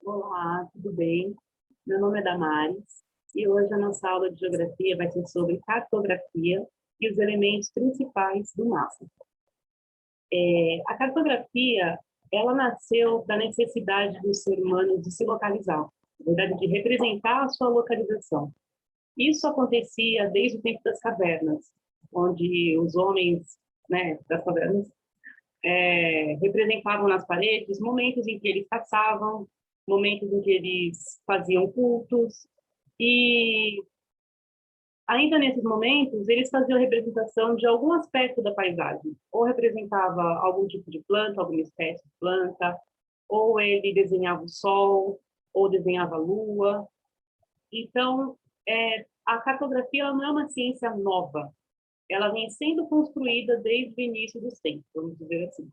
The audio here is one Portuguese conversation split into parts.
Olá, tudo bem? Meu nome é Damares e hoje a nossa aula de geografia vai ser sobre cartografia e os elementos principais do mapa. A cartografia, ela nasceu da necessidade do ser humano de se localizar, na verdade, de representar a sua localização. Isso acontecia desde o tempo das cavernas, onde os homens, né, das cavernas representavam nas paredes momentos em que eles caçavam, momentos em que eles faziam cultos, e ainda nesses momentos eles faziam representação de algum aspecto da paisagem, ou representava algum tipo de planta, alguma espécie de planta, ou ele desenhava o sol, ou desenhava a lua. Então, a cartografia ela não é uma ciência nova, ela vem sendo construída desde o início dos tempos, vamos dizer assim.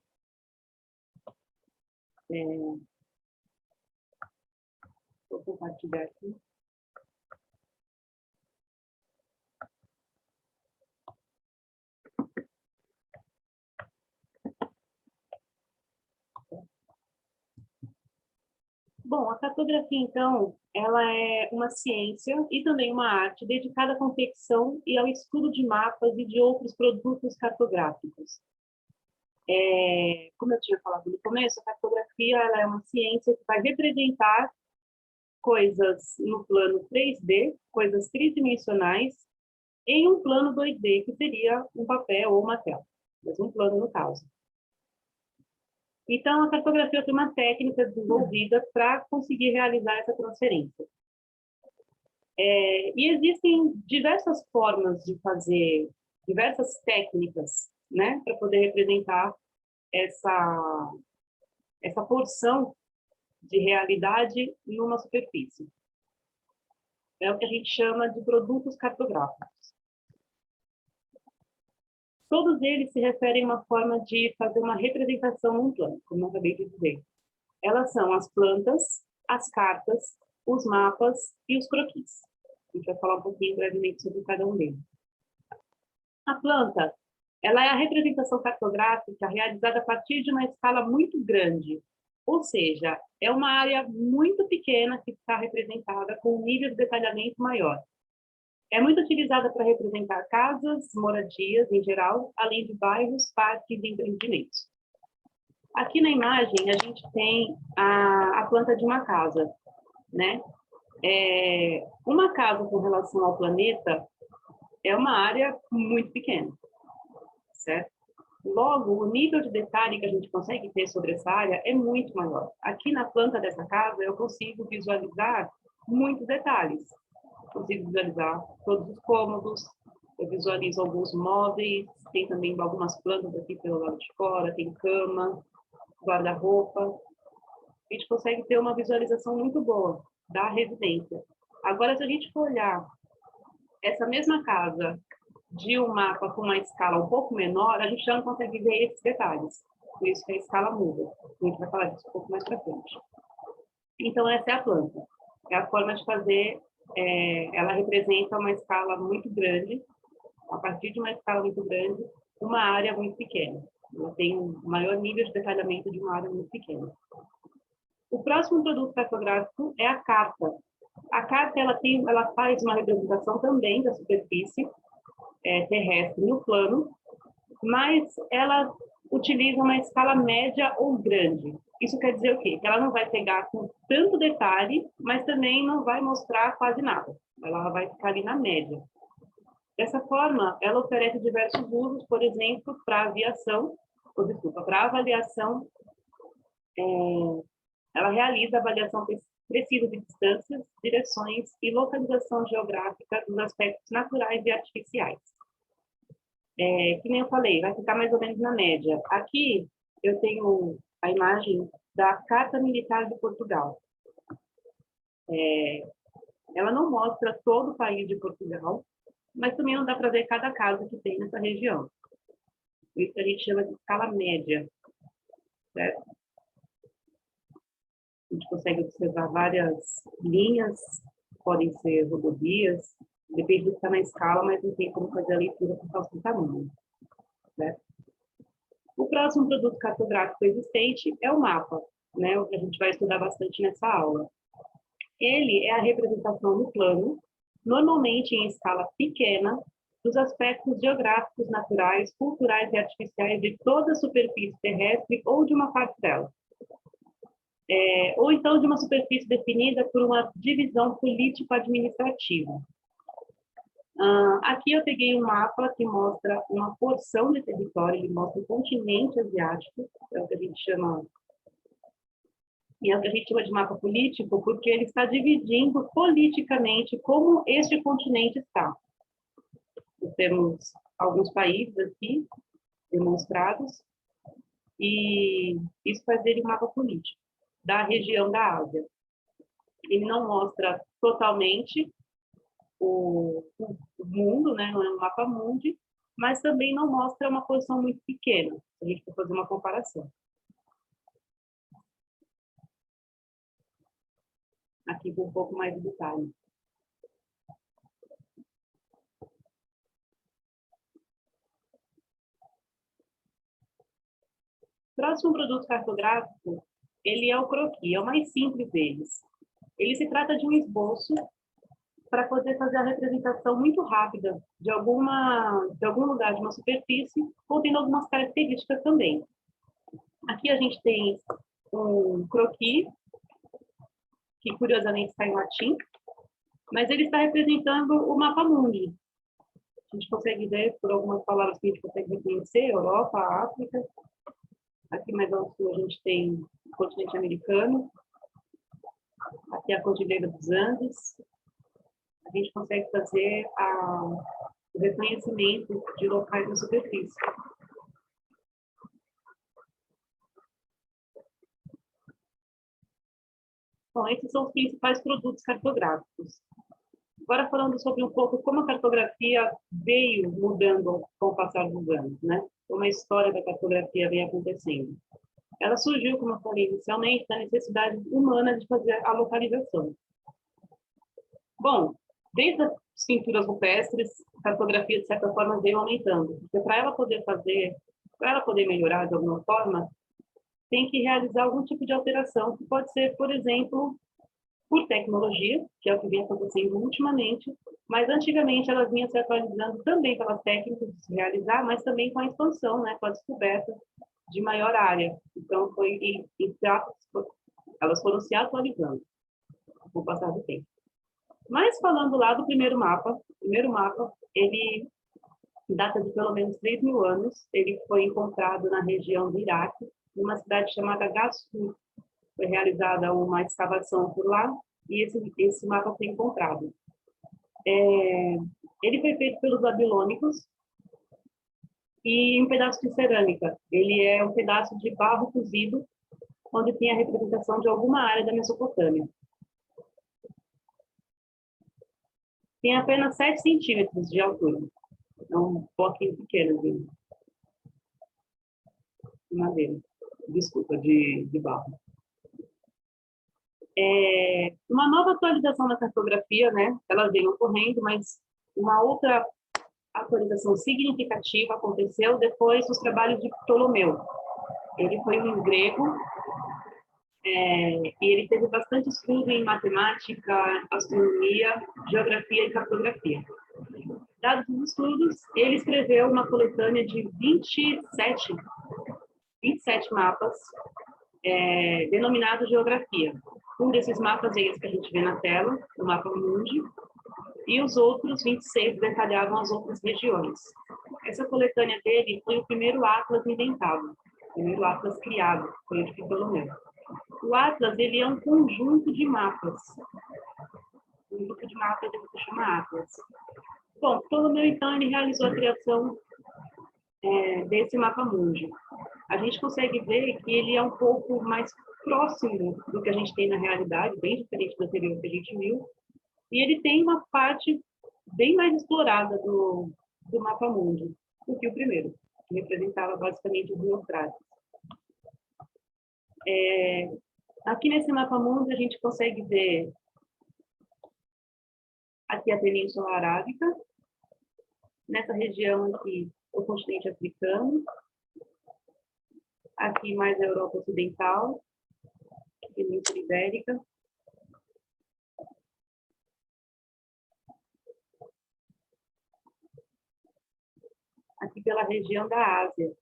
Vou compartilhar aqui. Bom, a cartografia, então, ela é uma ciência e também uma arte dedicada à confecção e ao estudo de mapas e de outros produtos cartográficos. Como eu tinha falado no começo, a cartografia ela é uma ciência que vai representar coisas no plano 3D, coisas tridimensionais, em um plano 2D, que seria um papel ou uma tela, mas um plano no caso. Então, a cartografia tem uma técnica desenvolvida para conseguir realizar essa transferência. E existem diversas formas de fazer, diversas técnicas, né, para poder representar essa porção de realidade numa superfície. É o que a gente chama de produtos cartográficos. Todos eles se referem a uma forma de fazer uma representação num plano, como eu acabei de dizer. Elas são as plantas, as cartas, os mapas e os croquis. A gente vai falar um pouquinho brevemente sobre cada um deles. A planta, ela é a representação cartográfica realizada a partir de uma escala muito grande, ou seja, é uma área muito pequena que está representada com um nível de detalhamento maior. É muito utilizada para representar casas, moradias em geral, além de bairros, parques e empreendimentos. Aqui na imagem, a gente tem a planta de uma casa, né? Uma casa com relação ao planeta é uma área muito pequena, certo? Logo, o nível de detalhe que a gente consegue ter sobre essa área é muito maior. Aqui na planta dessa casa, eu consigo visualizar muitos detalhes. Consigo visualizar todos os cômodos, eu visualizo alguns móveis, tem também algumas plantas aqui pelo lado de fora, tem cama, guarda-roupa. A gente consegue ter uma visualização muito boa da residência. Agora, se a gente for olhar essa mesma casa de um mapa com uma escala um pouco menor, a gente já não consegue ver esses detalhes. Por isso que a escala muda. A gente vai falar disso um pouco mais para frente. Então, essa é a planta. É a forma de fazer, ela representa uma escala muito grande, a partir de uma escala muito grande, uma área muito pequena. Ela tem um maior nível de detalhamento de uma área muito pequena. O próximo produto cartográfico é a carta. A carta ela faz uma representação também da superfície terrestre no plano, mas ela utiliza uma escala média ou grande. Isso quer dizer o quê? Que ela não vai pegar com tanto detalhe, mas também não vai mostrar quase nada. Ela vai ficar ali na média. Dessa forma, ela oferece diversos usos, por exemplo, para aviação, para avaliação, ela realiza avaliação precisa de distâncias, direções e localização geográfica dos aspectos naturais e artificiais. Que nem eu falei, vai ficar mais ou menos na média. Aqui eu tenho a imagem da Carta Militar de Portugal. Ela não mostra todo o país de Portugal, mas também não dá para ver cada casa que tem nessa região. Isso a gente chama de escala média, certo? A gente consegue observar várias linhas, podem ser rodovias, depende do que está na escala, mas não tem como fazer a leitura por causa do tamanho, certo? O próximo produto cartográfico existente é o mapa. né, o que a gente vai estudar bastante nessa aula. Ele é a representação no plano, normalmente em escala pequena, dos aspectos geográficos, naturais, culturais e artificiais de toda a superfície terrestre ou de uma parte dela. Ou então de uma superfície definida por uma divisão político-administrativa. Aqui eu peguei um mapa que mostra uma porção de território, ele mostra o continente asiático, é o que a gente chama, e é o que a gente chama de mapa político, porque ele está dividindo politicamente como este continente está. Temos alguns países aqui demonstrados, e isso faz dele um mapa político da região da Ásia. Ele não mostra totalmente o mundo, né? Não é um mapa mundi, mas também não mostra uma posição muito pequena, se a gente for fazer uma comparação. Aqui com um pouco mais de detalhe. Próximo produto cartográfico, ele é o croquis, é o mais simples deles. Ele se trata de um esboço para poder fazer a representação muito rápida de algum lugar de uma superfície, contendo algumas características também. Aqui a gente tem um croquis, que curiosamente está em latim, mas ele está representando o mapa mundi. A gente consegue ver por algumas palavras que a gente consegue reconhecer, Europa, África. Aqui mais ao sul a gente tem o continente americano. Aqui a Cordilheira dos Andes. A gente consegue fazer o reconhecimento de locais na superfície. Bom, esses são os principais produtos cartográficos. Agora falando sobre um pouco como a cartografia veio mudando com o passar dos anos, né? Como a história da cartografia vem acontecendo. Ela surgiu, como eu falei inicialmente, da necessidade humana de fazer a localização. Bom, desde as pinturas rupestres, a cartografia, de certa forma, veio aumentando. Porque para ela poder melhorar de alguma forma, tem que realizar algum tipo de alteração, que pode ser, por exemplo, por tecnologia, que é o que vem acontecendo ultimamente, mas antigamente elas vinham se atualizando também pelas técnicas de se realizar, mas também com a expansão, né, com a descoberta de maior área. Então, elas foram se atualizando com o passar do tempo. Mas falando lá do primeiro mapa, ele data de pelo menos 3.000 anos, ele foi encontrado na região do Iraque, numa cidade chamada Gassur. Foi realizada uma escavação por lá, e esse mapa foi encontrado. Ele foi feito pelos babilônicos, e um pedaço de cerâmica. Ele é um pedaço de barro cozido, onde tem a representação de alguma área da Mesopotâmia. Tem apenas 7 centímetros de altura. É um pouquinho pequeno de madeira. Desculpa, de barro. Uma nova atualização da cartografia, né? Ela veio ocorrendo, mas uma outra atualização significativa aconteceu depois dos trabalhos de Ptolomeu. Ele foi um grego, e ele teve bastante estudo em matemática, astronomia, geografia e cartografia. Dados os estudos, ele escreveu uma coletânea de 27 mapas, denominados geografia. Um desses mapas é esse que a gente vê na tela, o mapa mundi, e os outros 26 detalhavam as outras regiões. Essa coletânea dele foi o primeiro atlas inventado, o primeiro atlas criado, foi o de Ptolomeu. O atlas, ele é um conjunto de mapas. Um grupo de mapas ele se chama atlas. Bom, Ptolomeu, então, ele realizou a criação desse mapa mundi. A gente consegue ver que ele é um pouco mais próximo do que a gente tem na realidade, bem diferente do anterior que a gente viu, e ele tem uma parte bem mais explorada do mapa mundi do que o primeiro, que representava basicamente os Eufrates. Aqui nesse mapa mundi a gente consegue ver aqui a Península Arábica, nessa região aqui o continente africano, aqui mais a Europa Ocidental, Península Ibérica. Aqui pela região da Ásia.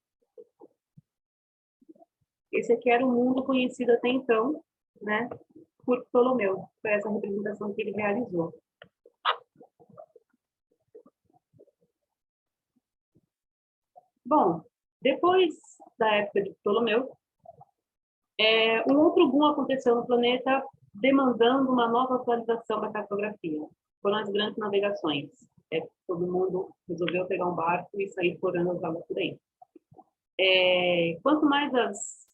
Esse aqui era o mundo conhecido até então, né, por Ptolomeu. Foi essa representação que ele realizou. Bom, depois da época de Ptolomeu, um outro boom aconteceu no planeta demandando uma nova atualização da cartografia. Foram as grandes navegações. Todo mundo resolveu pegar um barco e sair explorando as águas por aí. Quanto mais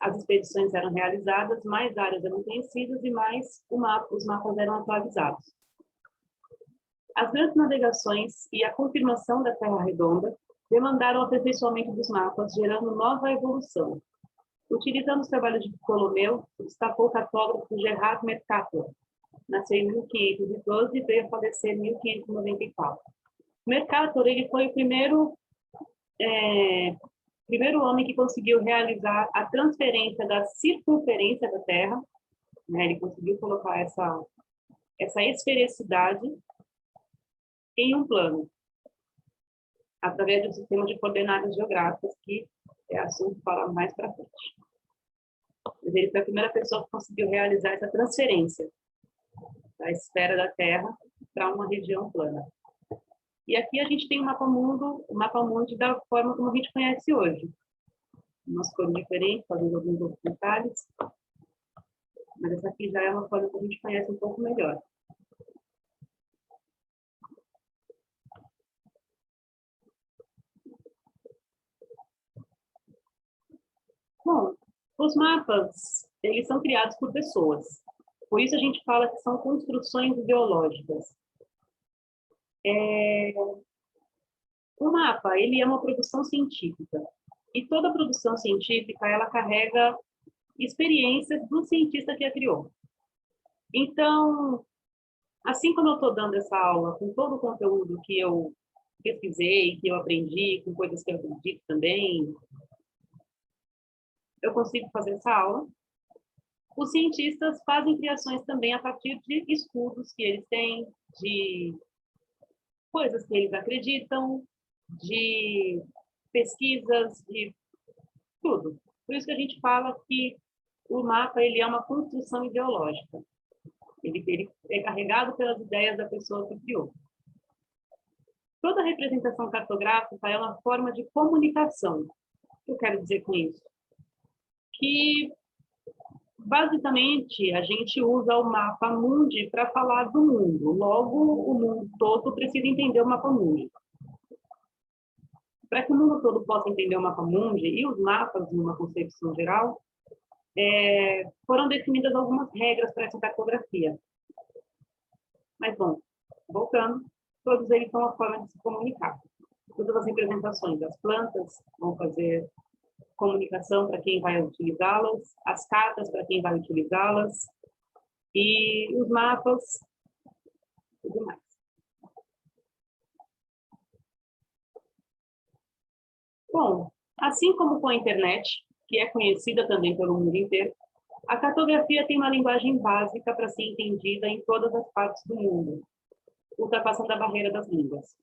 as expedições eram realizadas, mais áreas eram conhecidas e mais os mapas eram atualizados. As grandes navegações e a confirmação da Terra redonda demandaram o aperfeiçoamento dos mapas, gerando nova evolução. Utilizando os trabalhos de Ptolomeu, destacou o cartógrafo Gerard Mercator. Nasceu em 1512 e veio a falecer em 1594. Mercator, ele foi o primeiro homem que conseguiu realizar a transferência da circunferência da Terra, né? Ele conseguiu colocar essa esfericidade em um plano, através do sistema de coordenadas geográficas, que é assunto para mais para frente. Mas ele foi a primeira pessoa que conseguiu realizar essa transferência da esfera da Terra para uma região plana. E aqui a gente tem o mapa mundi da forma como a gente conhece hoje. Umas cores diferentes, fazendo alguns outros detalhes. Mas essa aqui já é uma forma que a gente conhece um pouco melhor. Bom, os mapas, eles são criados por pessoas. Por isso a gente fala que são construções ideológicas. O mapa, ele é uma produção científica. E toda produção científica, ela carrega experiências do cientista que a criou. Então, assim como eu estou dando essa aula com todo o conteúdo que eu pesquisei, que eu aprendi, com coisas que eu acredito também, eu consigo fazer essa aula. Os cientistas fazem criações também a partir de estudos que eles têm, de coisas que eles acreditam, de pesquisas, de tudo. Por isso que a gente fala que o mapa, ele é uma construção ideológica. Ele é carregado pelas ideias da pessoa que criou. Toda representação cartográfica é uma forma de comunicação. O que eu quero dizer com isso? Que, basicamente, a gente usa o mapa mundi para falar do mundo. Logo, o mundo todo precisa entender o mapa mundi. Para que o mundo todo possa entender o mapa mundi e os mapas, numa concepção geral, foram definidas algumas regras para essa cartografia. Mas, bom, voltando, todos eles são uma forma de se comunicar. Todas as representações das plantas vão fazer comunicação para quem vai utilizá-las, as cartas para quem vai utilizá-las, e os mapas, tudo mais. Bom, assim como com a internet, que é conhecida também pelo mundo inteiro, a cartografia tem uma linguagem básica para ser entendida em todas as partes do mundo, ultrapassando a barreira das línguas.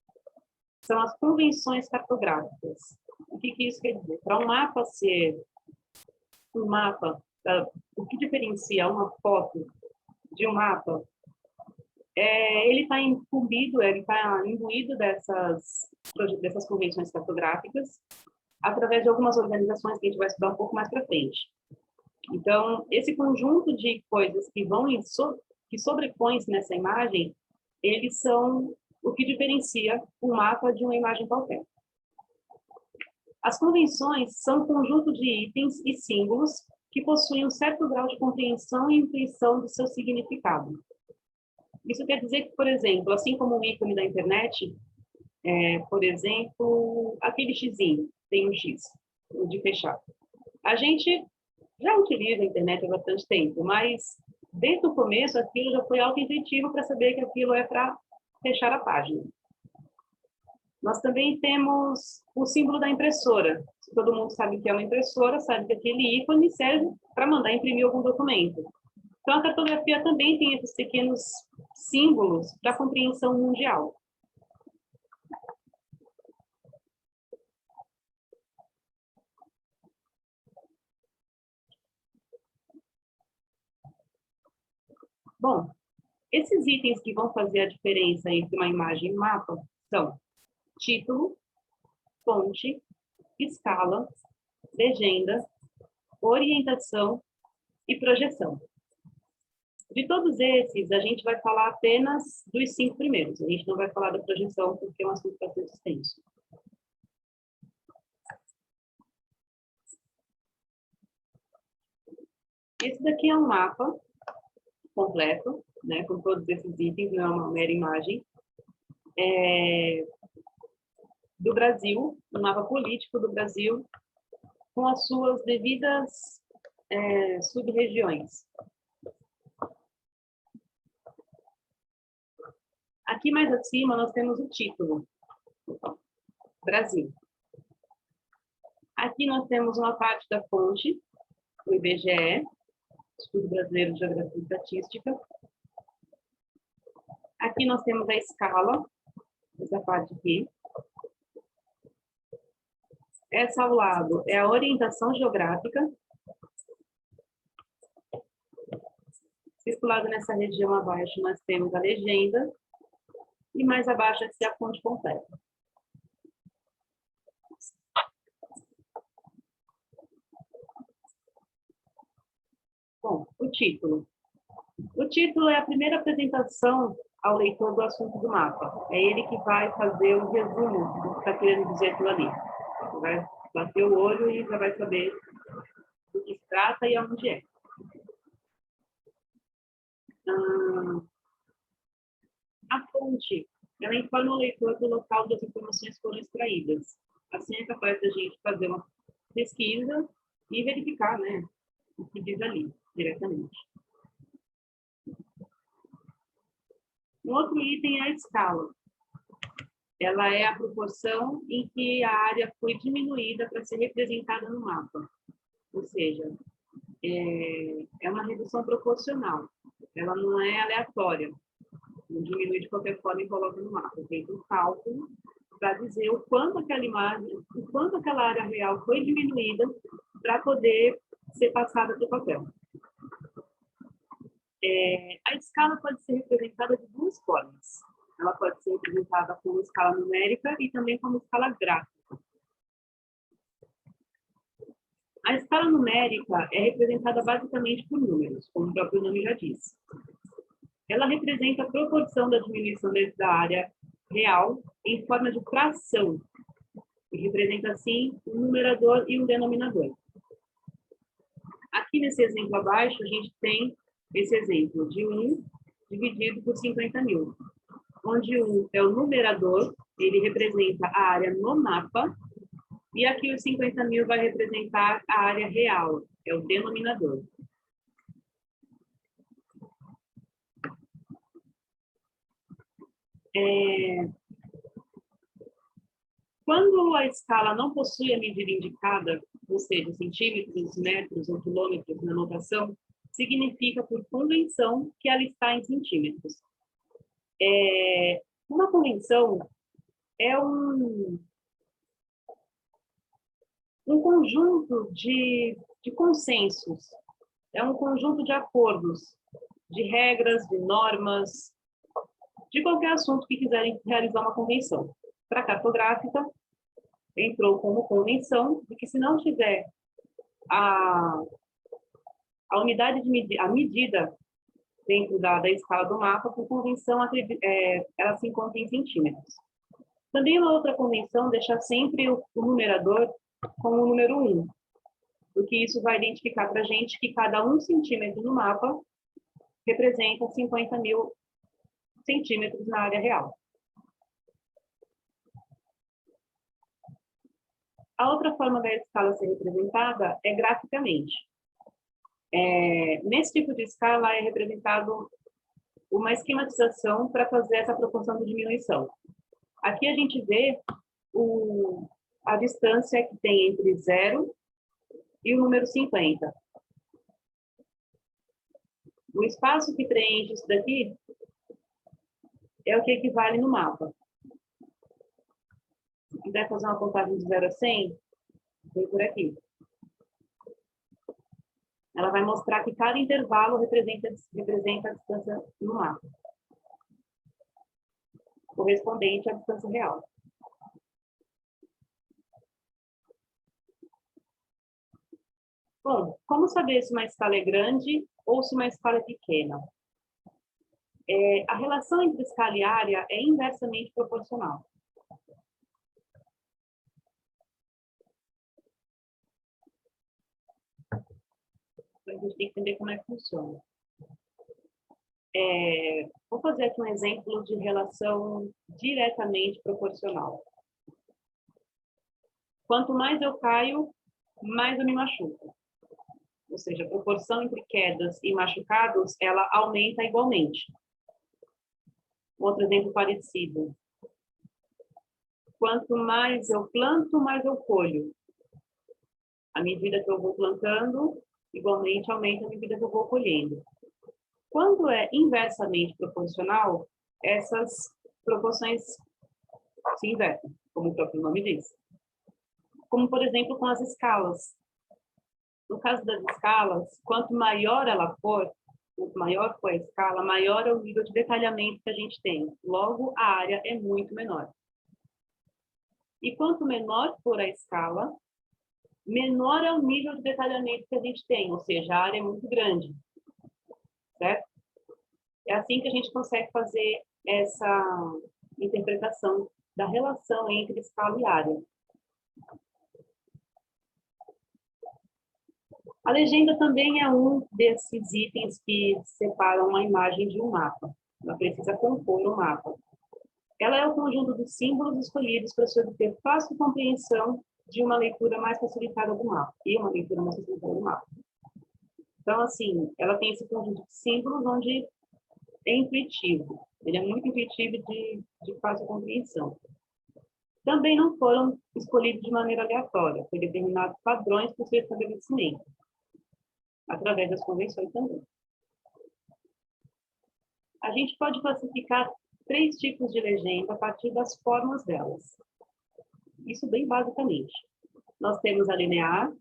São as convenções cartográficas. O que isso quer dizer? Para um mapa ser um mapa, o que diferencia uma foto de um mapa, ele está incumbido, ele está imbuído dessas convenções cartográficas, através de algumas organizações que a gente vai estudar um pouco mais para frente. Então, esse conjunto de coisas que sobrepõem-se nessa imagem, eles são o que diferencia um mapa de uma imagem qualquer. As convenções são um conjunto de itens e símbolos que possuem um certo grau de compreensão e intuição do seu significado. Isso quer dizer que, por exemplo, assim como o ícone da internet, por exemplo, aquele xizinho, tem um X, o de fechar. A gente já utiliza a internet há bastante tempo, mas desde o começo aquilo já foi auto-intuitivo para saber que aquilo é para fechar a página. Nós também temos o símbolo da impressora. Todo mundo sabe que é uma impressora, sabe que aquele ícone serve para mandar imprimir algum documento. Então, a cartografia também tem esses pequenos símbolos para a compreensão mundial. Bom, esses itens que vão fazer a diferença entre uma imagem e um mapa são título, fonte, escala, legenda, orientação e projeção. De todos esses, a gente vai falar apenas dos 5 primeiros. A gente não vai falar da projeção, porque é um assunto bastante extenso. Esse daqui é um mapa completo, né, com todos esses itens, não é uma mera imagem, do Brasil, um mapa político do Brasil, com as suas devidas sub-regiões. Aqui mais acima nós temos o título, Brasil. Aqui nós temos uma parte da fonte, o IBGE, Estudo Brasileiro de Geografia e Estatística. Aqui nós temos a escala, essa parte aqui. Essa ao lado é a orientação geográfica. Circulado nessa região abaixo, nós temos a legenda. E mais abaixo aqui a fonte completa. Bom, o título. O título é a primeira apresentação ao leitor do assunto do mapa. É ele que vai fazer o resumo do que está querendo dizer aquilo ali. Você vai bater o olho e já vai saber do que se trata e aonde é. A fonte, ela informa o leitor do local das informações que foram extraídas. Assim é capaz da gente fazer uma pesquisa e verificar, né, o que diz ali, diretamente. Um outro item é a escala. Ela é a proporção em que a área foi diminuída para ser representada no mapa. Ou seja, é uma redução proporcional. Ela não é aleatória. Não diminui de qualquer forma e coloca no mapa. Tem um cálculo para dizer o quanto aquela imagem, o quanto aquela área real foi diminuída para poder ser passada para o papel. A escala pode ser representada de duas formas. Ela pode ser representada como escala numérica e também como escala gráfica. A escala numérica é representada basicamente por números, como o próprio nome já diz. Ela representa a proporção da diminuição da área real em forma de fração, e representa, assim, um numerador e um denominador. Aqui nesse exemplo abaixo, a gente tem esse exemplo de 1 dividido por 50.000, onde 1 é o numerador, ele representa a área no mapa, e aqui os 50.000 vai representar a área real, é o denominador. Quando a escala não possui a medida indicada, ou seja, centímetros, metros ou quilômetros na notação, significa, por convenção, que ela está em centímetros. Uma convenção é um conjunto de consensos, é um conjunto de acordos, de regras, de normas, de qualquer assunto que quiserem realizar uma convenção. Para a cartográfica, entrou como convenção de que, se não tiver a unidade a medida dentro da escala do mapa, por convenção, ela se encontra em centímetros. Também uma outra convenção deixa sempre o numerador como o número 1, porque isso vai identificar para a gente que cada 1 centímetro no mapa representa 50.000 centímetros na área real. A outra forma da escala ser representada é graficamente. Nesse tipo de escala é representado uma esquematização para fazer essa proporção de diminuição. Aqui a gente vê a distância que tem entre 0 e o número 50. O espaço que preenche isso daqui é o que equivale no mapa. Se quiser fazer uma contagem de 0 a 100, vem por aqui. Ela vai mostrar que cada intervalo representa a distância no mapa, correspondente à distância real. Bom, como saber se uma escala é grande ou se uma escala é pequena? A relação entre escala e área é inversamente proporcional. Então, a gente tem que entender como é que funciona. Vou fazer aqui um exemplo de relação diretamente proporcional. Quanto mais eu caio, mais eu me machuco. Ou seja, a proporção entre quedas e machucados, ela aumenta igualmente. Outro exemplo parecido. Quanto mais eu planto, mais eu colho. À medida que eu vou plantando, igualmente aumenta à medida que eu vou colhendo. Quando é inversamente proporcional, essas proporções se invertem, como o próprio nome diz. Como, por exemplo, com as escalas. No caso das escalas, quanto maior ela for, quanto maior for a escala, maior é o nível de detalhamento que a gente tem. Logo, a área é muito menor. E quanto menor for a escala, menor é o nível de detalhamento que a gente tem, ou seja, a área é muito grande. Certo? É assim que a gente consegue fazer essa interpretação da relação entre escala e área. A legenda também é um desses itens que separam a imagem de um mapa. Ela precisa compor um mapa. Ela é o conjunto dos símbolos escolhidos para se obter fácil compreensão de uma leitura mais facilitada do mapa. E uma leitura mais facilitada do mapa. Então, assim, ela tem esse conjunto de símbolos onde é intuitivo. Ele é muito intuitivo de fácil compreensão. Também não foram escolhidos de maneira aleatória. Foi determinados padrões para o seu estabelecimento, através das convenções também. A gente pode classificar 3 tipos de legenda a partir das formas delas. Isso bem basicamente. Nós temos a linear,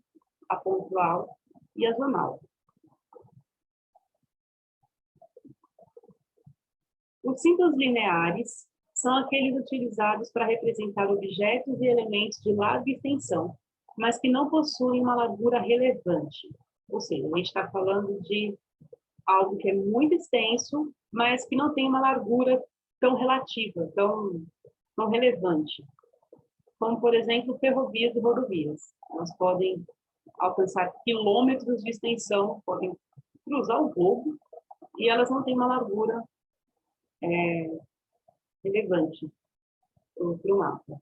a pontual e a zonal. Os símbolos lineares são aqueles utilizados para representar objetos e elementos de larga extensão, mas que não possuem uma largura relevante. Ou seja, a gente está falando de algo que é muito extenso, mas que não tem uma largura tão relativa, tão relevante. Como, por exemplo, ferrovias e rodovias. Elas podem alcançar quilômetros de extensão, podem cruzar o globo, e elas não têm uma largura relevante para o mapa.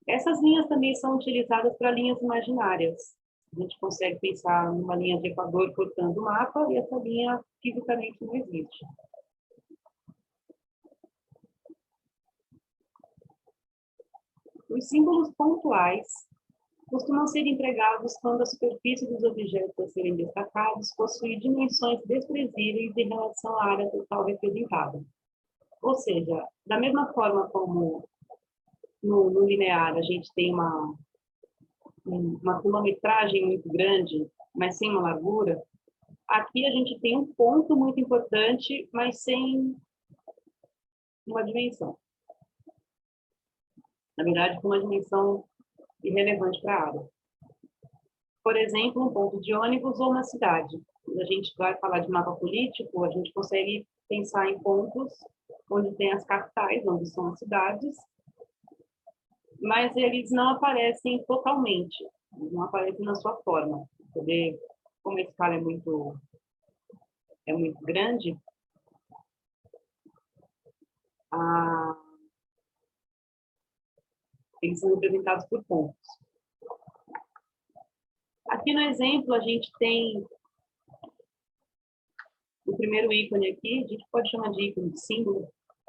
Essas linhas também são utilizadas para linhas imaginárias. A gente consegue pensar numa linha de equador cortando o mapa e essa linha fisicamente não existe. Os símbolos pontuais costumam ser empregados quando a superfície dos objetos a serem destacados possui dimensões desprezíveis em relação à área total representada. Ou seja, da mesma forma como no linear a gente tem uma quilometragem muito grande, mas sem uma largura, aqui a gente tem um ponto muito importante, mas sem uma dimensão. Na verdade, com uma dimensão irrelevante para a área. Por exemplo, um ponto de ônibus ou uma cidade. Quando a gente vai falar de mapa político, a gente consegue pensar em pontos onde tem as capitais, onde são as cidades, mas eles não aparecem totalmente, não aparecem na sua forma. Como a escala é muito grande, eles são representados por pontos. Aqui no exemplo, a gente tem o primeiro ícone aqui, a gente pode chamar de ícone de símbolo.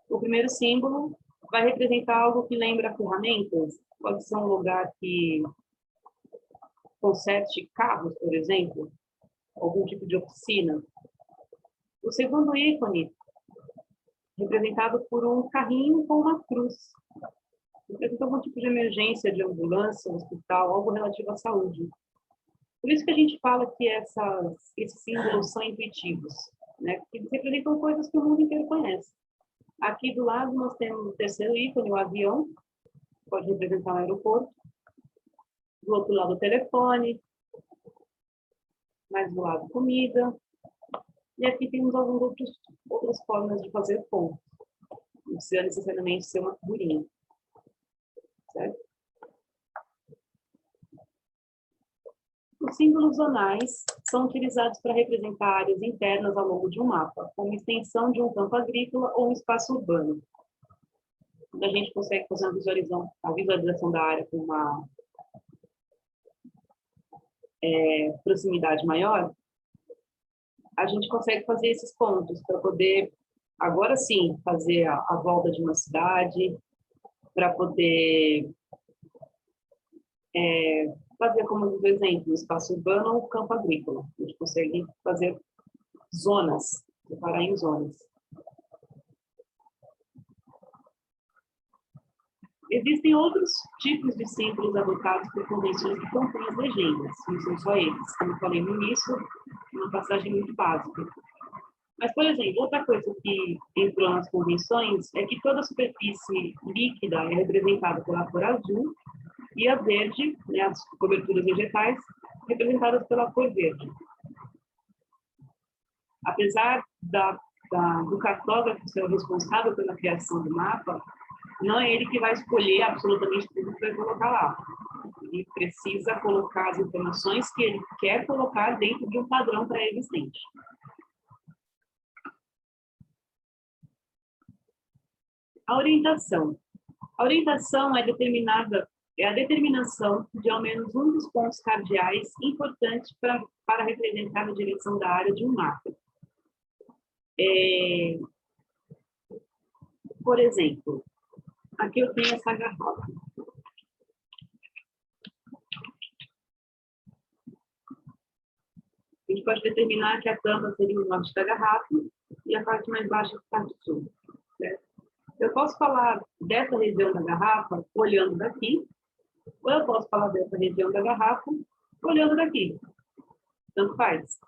O primeiro símbolo vai representar algo que lembra ferramentas, pode ser um lugar que conserte carros, por exemplo, algum tipo de oficina. O segundo ícone, representado por um carrinho com uma cruz. Representa algum tipo de emergência de ambulância, hospital, algo relativo à saúde. Por isso que a gente fala que esses símbolos são intuitivos, né? Porque eles representam coisas que o mundo inteiro conhece. Aqui do lado nós temos o terceiro ícone, o avião, pode representar um aeroporto. Do outro lado o telefone, mais do lado comida. E aqui temos algumas outras formas de fazer ponto. Não precisa necessariamente ser uma figurinha. Certo? Os símbolos zonais são utilizados para representar áreas internas ao longo de um mapa, como extensão de um campo agrícola ou um espaço urbano. Quando a gente consegue fazer a visualização da área com uma proximidade maior, a gente consegue fazer esses pontos para poder, agora sim, fazer a volta de uma cidade, para poder fazer, como por exemplo, espaço urbano ou campo agrícola. A gente consegue fazer zonas, separar em zonas. Existem outros tipos de símbolos adotados por convenções que contêm as legendas, não são só eles, como eu falei no início, uma passagem muito básica. Mas, por exemplo, outra coisa que entrou nas convenções é que toda superfície líquida é representada pela cor azul e a verde, né, as coberturas vegetais, representadas pela cor verde. Apesar do cartógrafo ser o responsável pela criação do mapa, não é ele que vai escolher absolutamente tudo que vai colocar lá. Ele precisa colocar as informações que ele quer colocar dentro de um padrão pré-existente. A orientação. A orientação é a determinação de ao menos um dos pontos cardeais importantes para representar a direção da área de um mapa. Por exemplo, aqui eu tenho essa garrafa. A gente pode determinar que a tampa seria o norte da garrafa e a parte mais baixa a parte sul. Certo? Eu posso falar dessa região da garrafa olhando daqui, ou eu posso falar dessa região da garrafa olhando daqui. Tanto faz.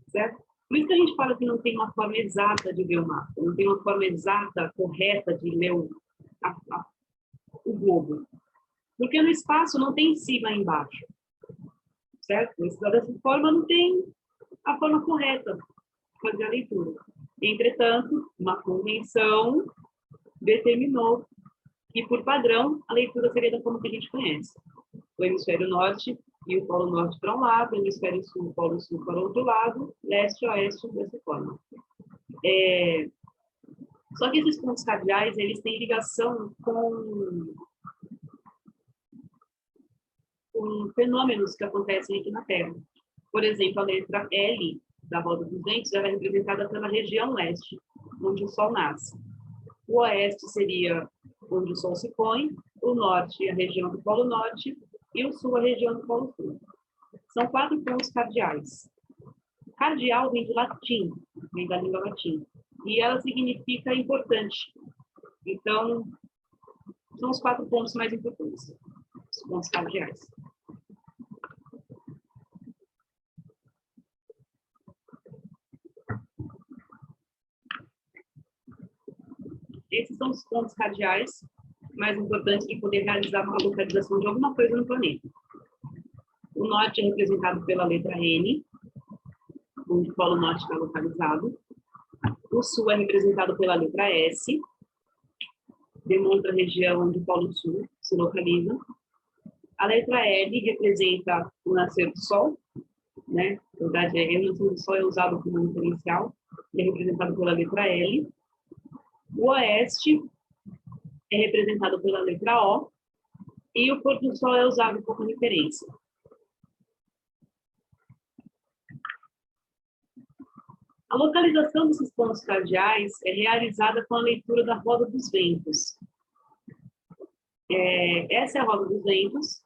Certo? Por isso que a gente fala que não tem uma forma exata de ver o mapa, não tem uma forma exata, correta de ler o globo. Porque no espaço não tem em cima e embaixo. Certo? Dessa forma não tem a forma correta de fazer a leitura. Entretanto, uma convenção determinou que, por padrão, a leitura seria da forma que a gente conhece. O hemisfério norte e o polo norte para um lado, o hemisfério sul e o polo sul para o outro lado, leste e oeste dessa forma. Só que esses pontos cardeais, eles têm ligação com fenômenos que acontecem aqui na Terra. Por exemplo, a letra L da roda dos ventos, ela é representada pela região leste, onde o Sol nasce. O oeste seria onde o Sol se põe, o norte a região do Polo Norte e o sul a região do Polo Sul. São 4 pontos cardeais. Cardeal vem do latim, vem da língua latim, e ela significa importante. Então, são os 4 pontos mais importantes, os pontos cardeais. Esses são os pontos cardeais mais importantes de poder realizar uma localização de alguma coisa no planeta. O norte é representado pela letra N, onde o Polo Norte está localizado. O sul é representado pela letra S, demonstra a região onde o Polo Sul se localiza. A letra L representa o nascer do Sol, né? Na verdade, o nascer do Sol é usado como referencial, é representado pela letra L. O oeste é representado pela letra O, e o pôr do sol é usado como referência. A localização desses pontos cardeais é realizada com a leitura da roda dos ventos. Essa é a roda dos ventos.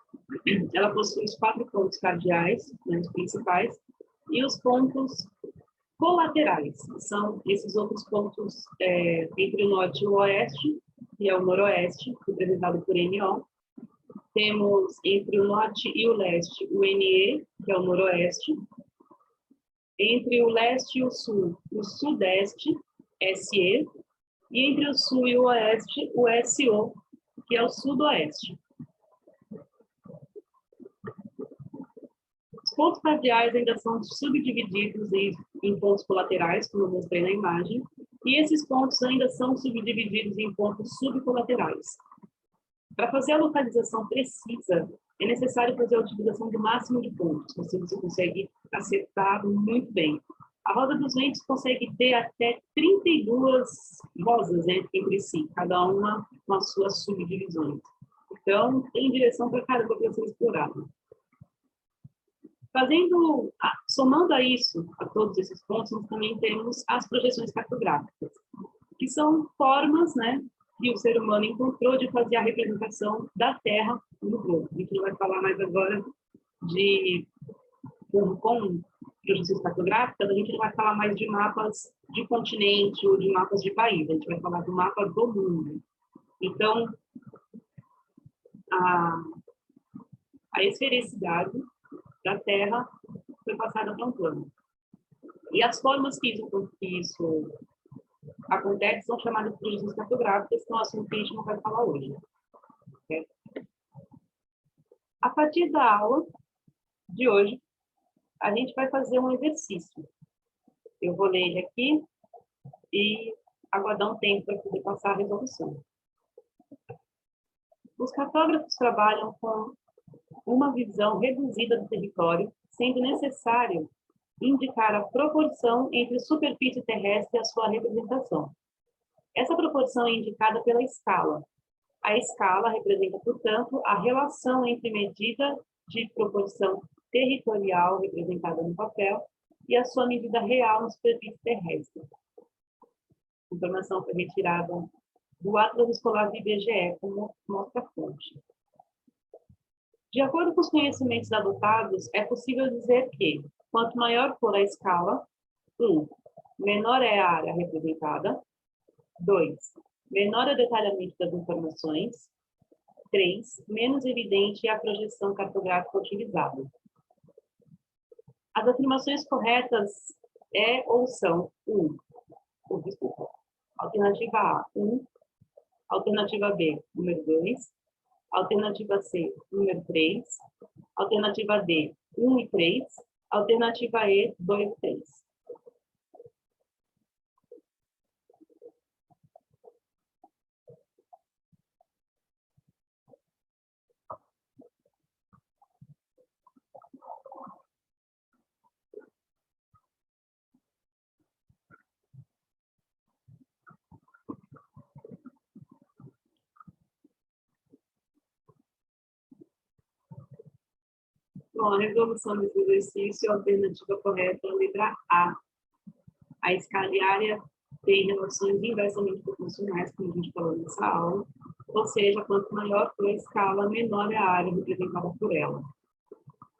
Ela possui os 4 pontos cardeais, né, os principais, e os pontos Colaterais são esses outros pontos entre o norte e o oeste, que é o noroeste, representado por NO. Temos entre o norte e o leste o NE, que é o noroeste. Entre o leste e o sul, o sudeste, SE. E entre o sul e o oeste, o SO, que é o sudoeste. Os pontos cardeais ainda são subdivididos em pontos colaterais, como eu mostrei na imagem, e esses pontos ainda são subdivididos em pontos subcolaterais. Para fazer a localização precisa, é necessário fazer a utilização do máximo de pontos, assim você consegue acertar muito bem. A roda dos ventos consegue ter até 32 rosas, né, entre si, cada uma com as suas subdivisões. Então, tem direção para caramba para ser explorado. Somando a isso, a todos esses pontos, nós também temos as projeções cartográficas, que são formas, né, que o ser humano encontrou de fazer a representação da Terra no globo. A gente não vai falar mais agora com projeções cartográficas, a gente não vai falar mais de mapas de continente ou de mapas de país, a gente vai falar do mapa do mundo. Então, a esfericidade da Terra foi passada para um plano. E as formas que isso acontece são chamadas de projeções cartográficas, que é um assunto que a gente não vai falar hoje. Certo? A partir da aula de hoje, a gente vai fazer um exercício. Eu vou ler ele aqui e aguardar um tempo para poder passar a resolução. Os cartógrafos trabalham com uma visão reduzida do território, sendo necessário indicar a proporção entre superfície terrestre e a sua representação. Essa proporção é indicada pela escala. A escala representa, portanto, a relação entre medida de proporção territorial representada no papel e a sua medida real na superfície terrestre. A informação foi retirada do Atlas Escolar do IBGE, como mostra a fonte. De acordo com os conhecimentos adotados, é possível dizer que, quanto maior for a escala, 1. Menor é a área representada. 2. Menor é o detalhamento das informações. 3. Menos evidente é a projeção cartográfica utilizada. As afirmações corretas ou são 1. Alternativa A, 1. Alternativa B, número 2. Alternativa C, número 3. Alternativa D, 1 e 3. Alternativa E, 2 e 3. Bom, a resolução desse exercício, a alternativa correta é a letra A. A escala e área tem relações inversamente proporcionais, como a gente falou nessa aula, ou seja, quanto maior for a escala, menor é a área representada por ela.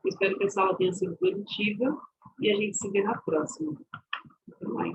Espero que essa aula tenha sido produtiva e a gente se vê na próxima. Até mais.